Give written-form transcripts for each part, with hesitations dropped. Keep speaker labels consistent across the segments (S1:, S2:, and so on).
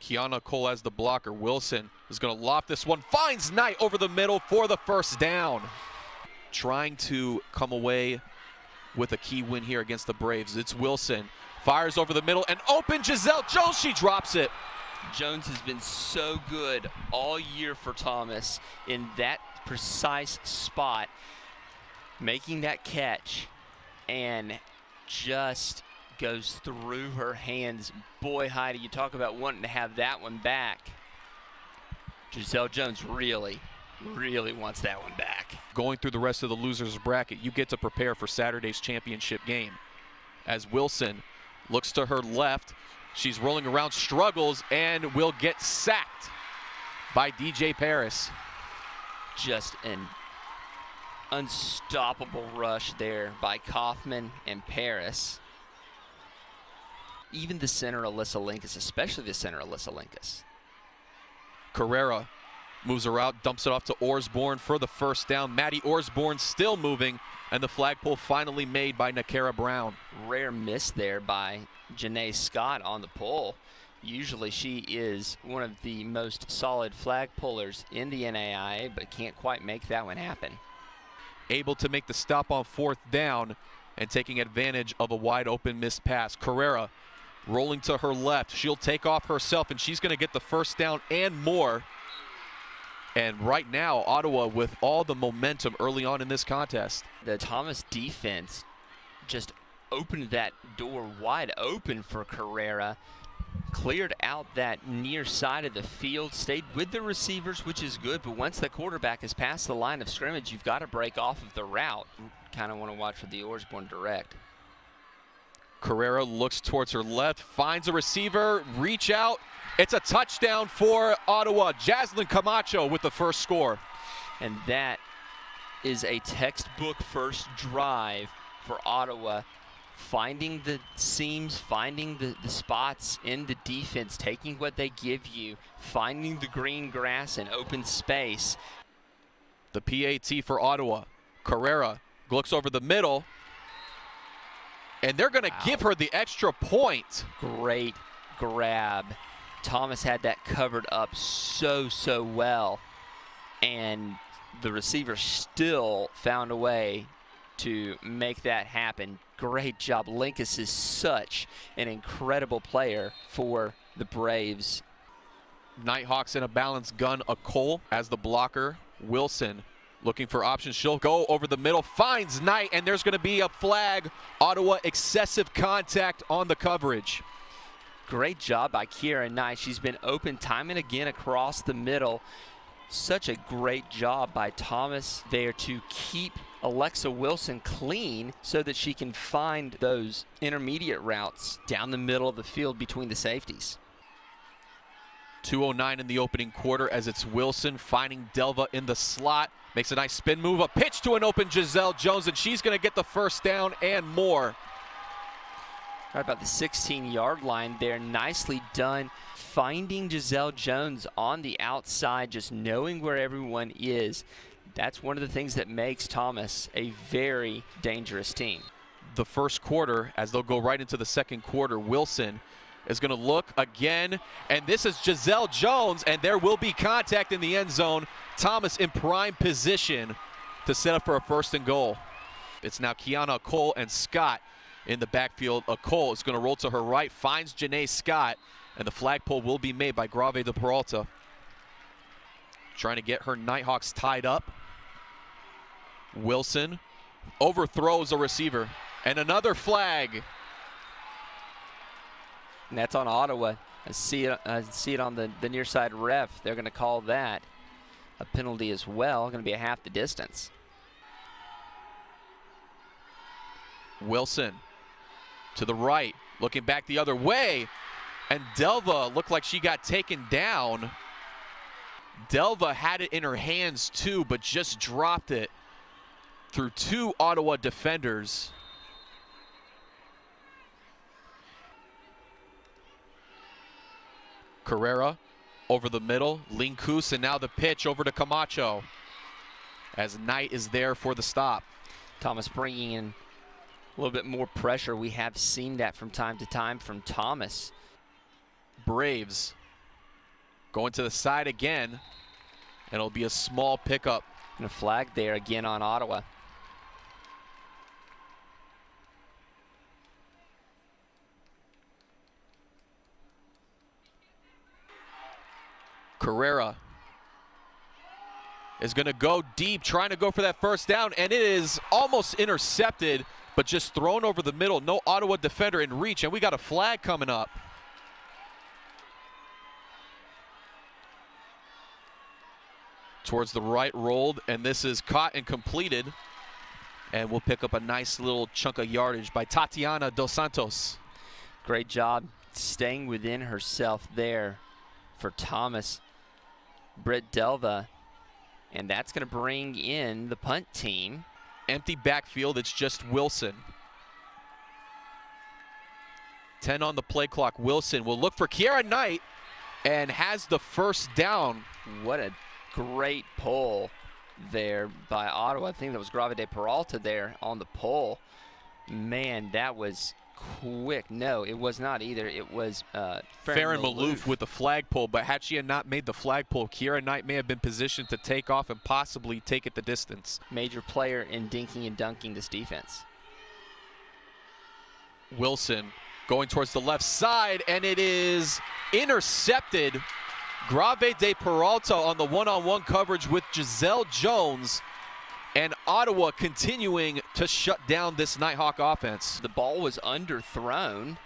S1: Kiana Cole as the blocker. Wilson is going to loft this one. Finds Knight over the middle for the first down. Trying to come away with a key win here against the Braves. It's Wilson. Fires over the middle and open Giselle Jones. She drops it.
S2: Jones has been so good all year for Thomas in that precise spot, making that catch, and just goes through her hands. Boy, Heidi, you talk about wanting to have that one back. Giselle Jones really wants that one back.
S1: Going through the rest of the losers bracket, you get to prepare for Saturday's championship game. As Wilson looks to her left, she's rolling around, struggles, and will get sacked by DJ Paris.
S2: Just an unstoppable rush there by Kaufman and Paris. Even the center, Alyssa Linkus, especially the center, Alyssa Linkus.
S1: Carrera moves her out, dumps it off to Orsborn for the first down. Maddie Orsborn still moving, and the flagpole finally made by Nakara Brown.
S2: Rare miss there by Janae Scott on the pole. Usually she is one of the most solid flag pullers in the NAIA, but can't quite make that one happen.
S1: Able to make the stop on fourth down and taking advantage of a wide open missed pass. Carrera rolling to her left. She'll take off herself, and she's going to get the first down and more. And right now, Ottawa with all the momentum early on in this contest.
S2: The Thomas defense just opened that door wide open for Carrera. Cleared out that near side of the field, stayed with the receivers, which is good, but once the quarterback has passed the line of scrimmage, you've got to break off of the route. Kind of want to watch for the Orsborn direct.
S1: Carrera looks towards her left, finds a receiver, reach out. It's a touchdown for Ottawa. Jaslyn Camacho with the first score.
S2: And that is a textbook first drive for Ottawa. Finding the seams, finding the spots in the defense, taking what they give you, finding the green grass and open space.
S1: The PAT for Ottawa. Carrera looks over the middle, and they're going to give her the extra point.
S2: Great grab. Thomas had that covered up so well, and the receiver still found a way to make that happen. Great job. Linkus is such an incredible player for the Braves.
S1: Nighthawks in a balanced gun, a Cole as the blocker. Wilson looking for options. She'll go over the middle, finds Knight, and there's going to be a flag. Ottawa excessive contact on the coverage.
S2: Great job by Kira Knight. She's been open time and again across the middle. Such a great job by Thomas there to keep Alexa Wilson clean so that she can find those intermediate routes down the middle of the field between the safeties.
S1: 2:09 in the opening quarter as it's Wilson finding Delva in the slot. Makes a nice spin move, a pitch to an open Giselle Jones, and she's going to get the first down and more.
S2: Right about the 16-yard line there. Nicely done. Finding Giselle Jones on the outside, just knowing where everyone is. That's one of the things that makes Thomas a very dangerous team.
S1: The first quarter, as they'll go right into the second quarter, Wilson is going to look again, and this is Giselle Jones, and there will be contact in the end zone. Thomas in prime position to set up for a first and goal. It's now Kiana Cole and Scott in the backfield. Cole is going to roll to her right, finds Janae Scott, and the flagpole will be made by Grave de Peralta. Trying to get her Nighthawks tied up. Wilson overthrows a receiver, and another flag.
S2: And that's on Ottawa. I see it on the near side ref. They're going to call that a penalty as well. Going to be a half the distance.
S1: Wilson to the right, looking back the other way, and Delva looked like she got taken down. Delva had it in her hands too, but just dropped it through two Ottawa defenders. Carrera over the middle, Linkus, and now the pitch over to Camacho as Knight is there for the stop.
S2: Thomas bringing in a little bit more pressure. We have seen that from time to time from Thomas.
S1: Braves Going to the side again, and it'll be a small pickup.
S2: And a flag there again on Ottawa.
S1: Carrera is going to go deep, trying to go for that first down, and it is almost intercepted, but just thrown over the middle. No Ottawa defender in reach, and we got a flag coming up. Towards the right rolled, and this is caught and completed, and we'll pick up a nice little chunk of yardage by Tatiana Dos Santos.
S2: Great job staying within herself there for Thomas. Britt Delva, and that's going to bring in the punt team.
S1: Empty backfield, it's just Wilson. 10 on the play clock. Wilson will look for Kiera Knight and has the first down.
S2: What a great pull there by Ottawa. I think that was Gravide Peralta there on the pull. Man, that was quick. No, it was not either. It was
S1: Farron Maloof with the flag pull, but had she not made the flag pull, Kiera Knight may have been positioned to take off and possibly take it the distance.
S2: Major player in dinking and dunking this defense.
S1: Wilson going towards the left side, and it is intercepted. Grave de Peralta on the one-on-one coverage with Giselle Jones, and Ottawa continuing to shut down this Nighthawk offense.
S2: The ball was underthrown,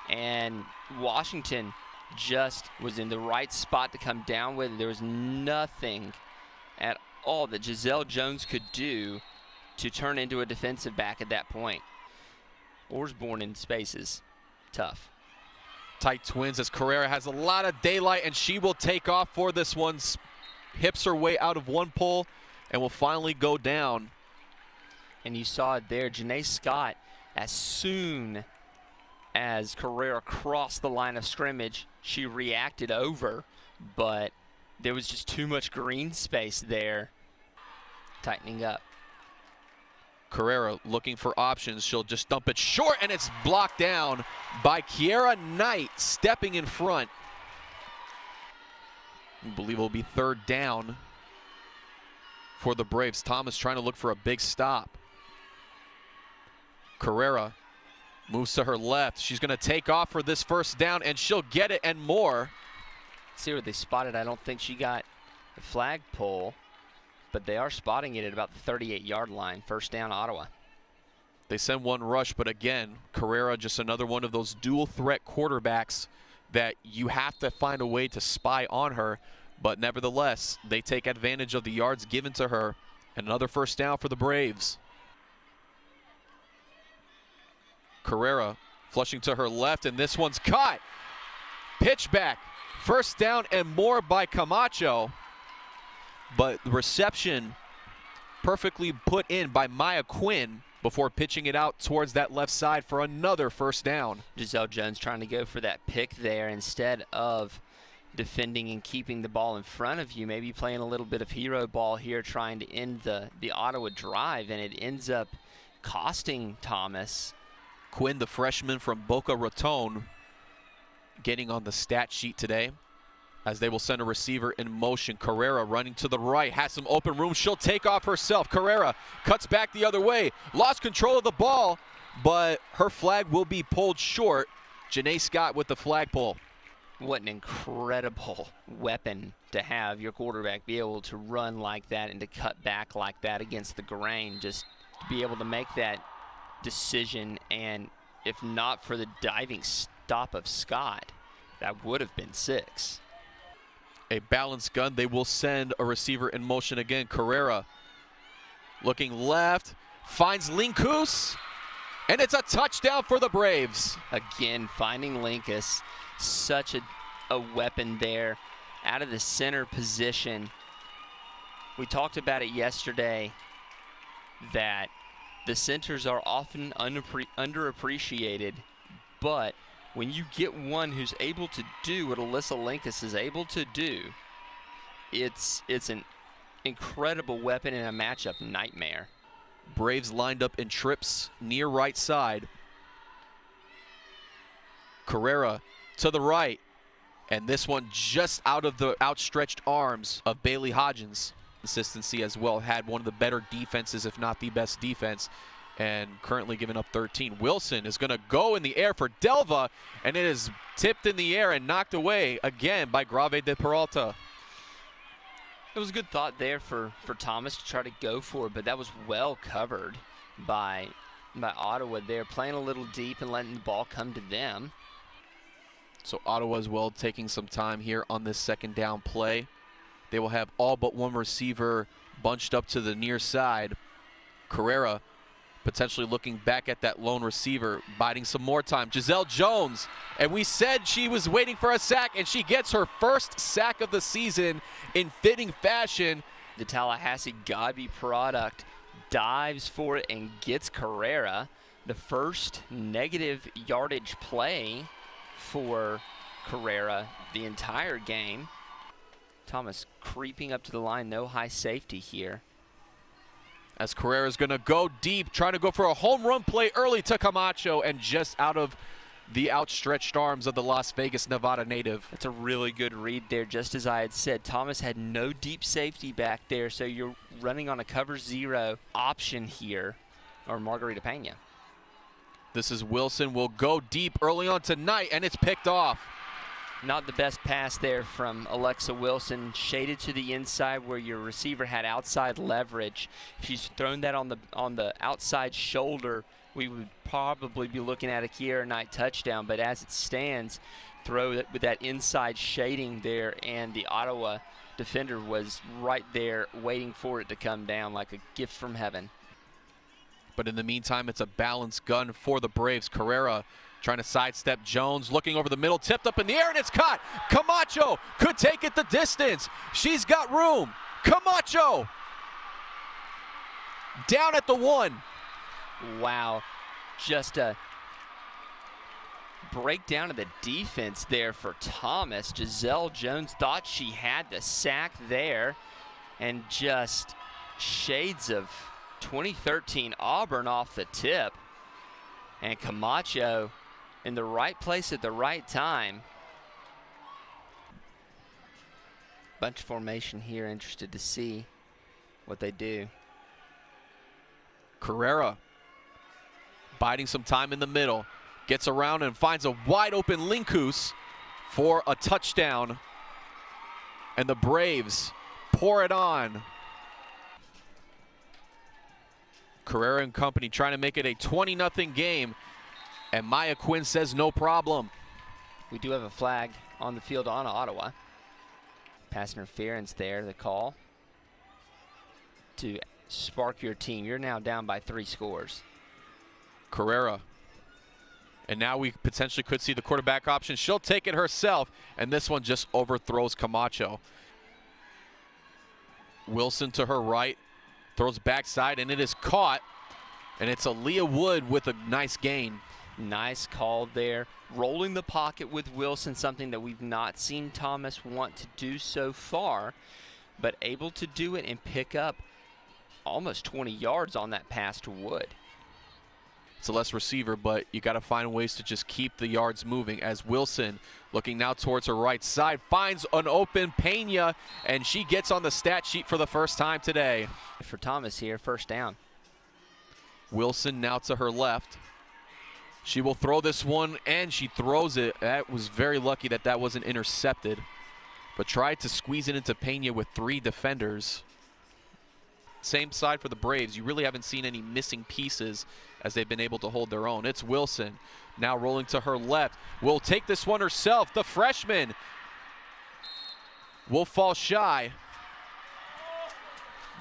S2: and Washington just was in the right spot to come down with it. There was nothing at all that Giselle Jones could do to turn into a defensive back at that point. Orsborn in spaces, tough.
S1: Tight twins as Carrera has a lot of daylight, and she will take off for this one. Hips her way out of one pull and will finally go down.
S2: And you saw it there, Janae Scott, as soon as Carrera crossed the line of scrimmage, she reacted over, but there was just too much green space there. Tightening up.
S1: Carrera looking for options. She'll just dump it short, and it's blocked down by Kiera Knight, stepping in front. I believe it'll be third down for the Braves. Thomas trying to look for a big stop. Carrera moves to her left. She's going to take off for this first down, and she'll get it and more.
S2: Let's see where they spotted. I don't think she got the flag pull, but they are spotting it at about the 38-yard line. First down, Ottawa.
S1: They send one rush, but again, Carrera just another one of those dual threat quarterbacks that you have to find a way to spy on her. But nevertheless, they take advantage of the yards given to her. And another first down for the Braves. Carrera flushing to her left, and this one's caught. Pitch back. First down and more by Camacho. But the reception perfectly put in by Maya Quinn before pitching it out towards that left side for another first down.
S2: Giselle Jones trying to go for that pick there instead of defending and keeping the ball in front of you, maybe playing a little bit of hero ball here, trying to end the Ottawa drive, and it ends up costing Thomas.
S1: Quinn, the freshman from Boca Raton, getting on the stat sheet today as they will send a receiver in motion. Carrera running to the right, has some open room. She'll take off herself. Carrera cuts back the other way, lost control of the ball, but her flag will be pulled short. Janae Scott with the flag pull.
S2: What an incredible weapon to have your quarterback be able to run like that and to cut back like that against the grain. Just to be able to make that decision, and if not for the diving stop of Scott, that would have been 6.
S1: A balanced gun. They will send a receiver in motion again. Carrera looking left, finds Linkus, and it's a touchdown for the Braves.
S2: Again, finding Linkus. Such a weapon there out of the center position. We talked about it yesterday that the centers are often underappreciated, but when you get one who's able to do what Alyssa Linkus is able to do, it's an incredible weapon in a matchup nightmare.
S1: Braves lined up in trips near right side. Carrera to the right, And this one just out of the outstretched arms of Bailey Hodgins. Consistency as well, had one of the better defenses, if not the best defense, and currently giving up 13. Wilson is going to go in the air for Delva, and it is tipped in the air and knocked away again by Grave de Peralta.
S2: It was a good thought there for Thomas to try to go for it, but that was well covered by Ottawa there, playing a little deep and letting the ball come to them.
S1: So Ottawa as well taking some time here on this second down play. They will have all but one receiver bunched up to the near side. Carrera potentially looking back at that lone receiver, biding some more time. Giselle Jones, and we said she was waiting for a sack, and she gets her first sack of the season in fitting fashion.
S2: The Tallahassee Godby product dives for it and gets Carrera. The first negative yardage play for Carrera the entire game. Thomas creeping up to the line, no high safety here.
S1: As Carrera's going to go deep, trying to go for a home run play early to Camacho, and just out of the outstretched arms of the Las Vegas, Nevada native.
S2: That's a really good read there, just as I had said. Thomas had no deep safety back there, so you're running on a cover zero option here, or Margarita Pena.
S1: This is Wilson, will go deep early on tonight, and it's picked off.
S2: Not the best pass there from Alexa Wilson, shaded to the inside where your receiver had outside leverage. If she's thrown that on the outside shoulder, we would probably be looking at a Kiera Knight touchdown, but as it stands, throw it with that inside shading there, and the Ottawa defender was right there waiting for it to come down like a gift from heaven.
S1: But in the meantime, it's a balanced gun for the Braves. Carrera trying to sidestep Jones, looking over the middle, tipped up in the air, and it's caught. Camacho could take it the distance. She's got room. Camacho down at the 1.
S2: Wow, just a breakdown of the defense there for Thomas. Giselle Jones thought she had the sack there, and just shades of 2013 Auburn off the tip. And Camacho in the right place at the right time. Bunch formation here, interested to see what they do.
S1: Carrera biding some time in the middle, gets around and finds a wide open Linkus for a touchdown. And the Braves pour it on. Carrera and company trying to make it a 20-0 game, and Maya Quinn says no problem.
S2: We do have a flag on the field on Ottawa. Pass interference there, the call to spark your team. You're now down by 3 scores.
S1: Carrera, and now we potentially could see the quarterback option. She'll take it herself, and this one just overthrows Camacho. Wilson to her right, throws backside, and it is caught, and it's Aaliyah Wood with a nice gain.
S2: Nice call there. Rolling the pocket with Wilson, something that we've not seen Thomas want to do so far, but able to do it and pick up almost 20 yards on that pass to Wood.
S1: It's a less receiver, but you got to find ways to just keep the yards moving, as Wilson, looking now towards her right side, finds an open Pena, and she gets on the stat sheet for the first time today.
S2: For Thomas here, first down.
S1: Wilson now to her left. She will throw this one, and she throws it. That was very lucky that that wasn't intercepted, but tried to squeeze it into Pena with 3 defenders. Same side for the Braves. You really haven't seen any missing pieces as they've been able to hold their own. It's Wilson now rolling to her left. Will take this one herself. The freshman will fall shy.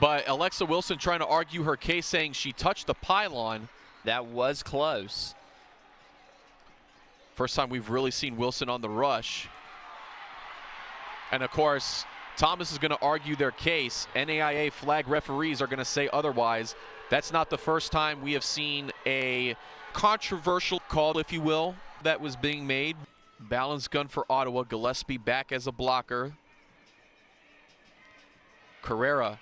S1: But Alexa Wilson trying to argue her case, saying she touched the pylon.
S2: That was close.
S1: First time we've really seen Wilson on the rush. And of course, Thomas is going to argue their case. NAIA flag referees are going to say otherwise. That's not the first time we have seen a controversial call, if you will, that was being made. Balance gun for Ottawa. Gillespie back as a blocker. Carrera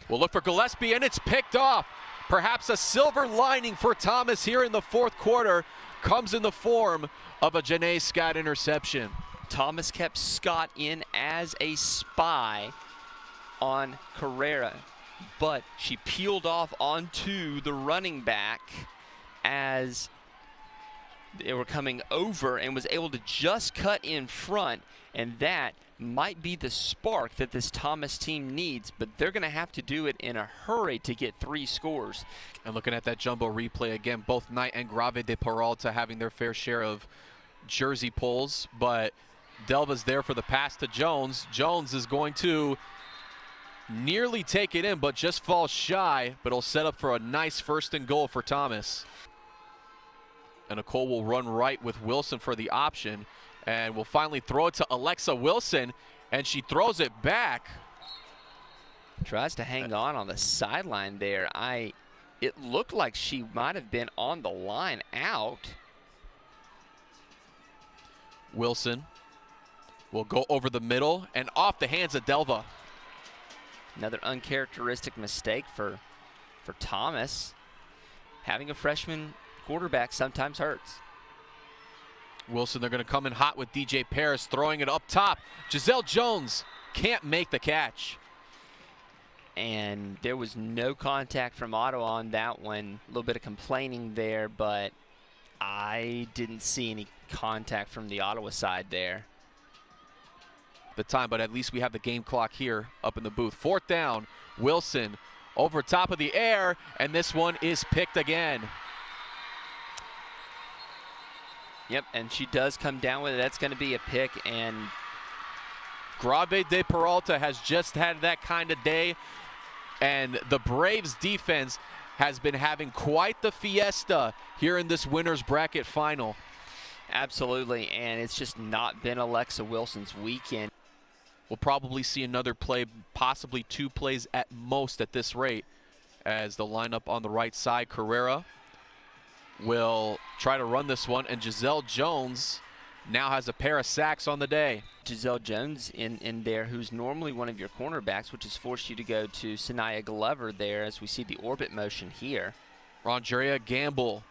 S1: will look for Gillespie, and it's picked off. Perhaps a silver lining for Thomas here in the 4th quarter comes in the form of a Janae Scott interception.
S2: Thomas kept Scott in as a spy on Carrera, but she peeled off onto the running back as they were coming over and was able to just cut in front, and that might be the spark that this Thomas team needs, but they're going to have to do it in a hurry to get 3 scores.
S1: And looking at that jumbo replay again, both Knight and Grave de Peralta having their fair share of jersey pulls, but Delva's there for the pass to Jones. Jones is going to nearly take it in, but just falls shy, but it'll set up for a nice 1st and goal for Thomas. And Nicole will run right with Wilson for the option, and will finally throw it to Alexa Wilson, and she throws it back.
S2: Tries to hang on the sideline there. It looked like she might have been on the line out.
S1: Wilson will go over the middle and off the hands of Delva.
S2: Another uncharacteristic mistake for Thomas. Having a freshman quarterback sometimes hurts.
S1: Wilson, they're going to come in hot with DJ Paris, throwing it up top. Giselle Jones can't make the catch.
S2: And there was no contact from Ottawa on that one. A little bit of complaining there, but I didn't see any contact from the Ottawa side there.
S1: The time, but at least we have the game clock here up in the booth. 4th down, Wilson over top of the air, and this one is picked again.
S2: Yep, and she does come down with it. That's going to be a pick, and
S1: Grave de Peralta has just had that kind of day, and the Braves defense has been having quite the fiesta here in this winner's bracket final.
S2: Absolutely, and it's just not been Alexa Wilson's weekend.
S1: We'll probably see another play, possibly 2 plays at most at this rate, as the lineup on the right side, Carrera will try to run this one, and Giselle Jones now has a pair of sacks on the day.
S2: Giselle Jones in there, who's normally one of your cornerbacks, which has forced you to go to Sanaya Glover there as we see the orbit motion here.
S1: Rondrea Gamble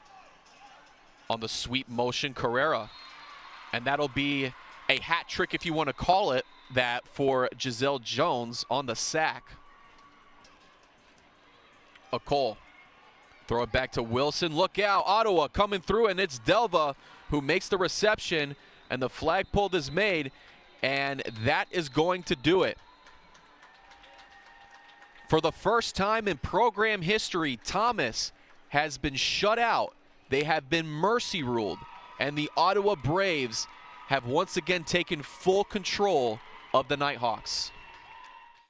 S1: on the sweep motion, Carrera. And that'll be a hat trick, if you want to call it that, for Giselle Jones on the sack. Cole. Throw it back to Wilson. Look out, Ottawa coming through, and it's Delva who makes the reception, and the flag pulled is made, and that is going to do it. For the first time in program history, Thomas has been shut out. They have been mercy ruled, and the Ottawa Braves have once again taken full control of the Nighthawks.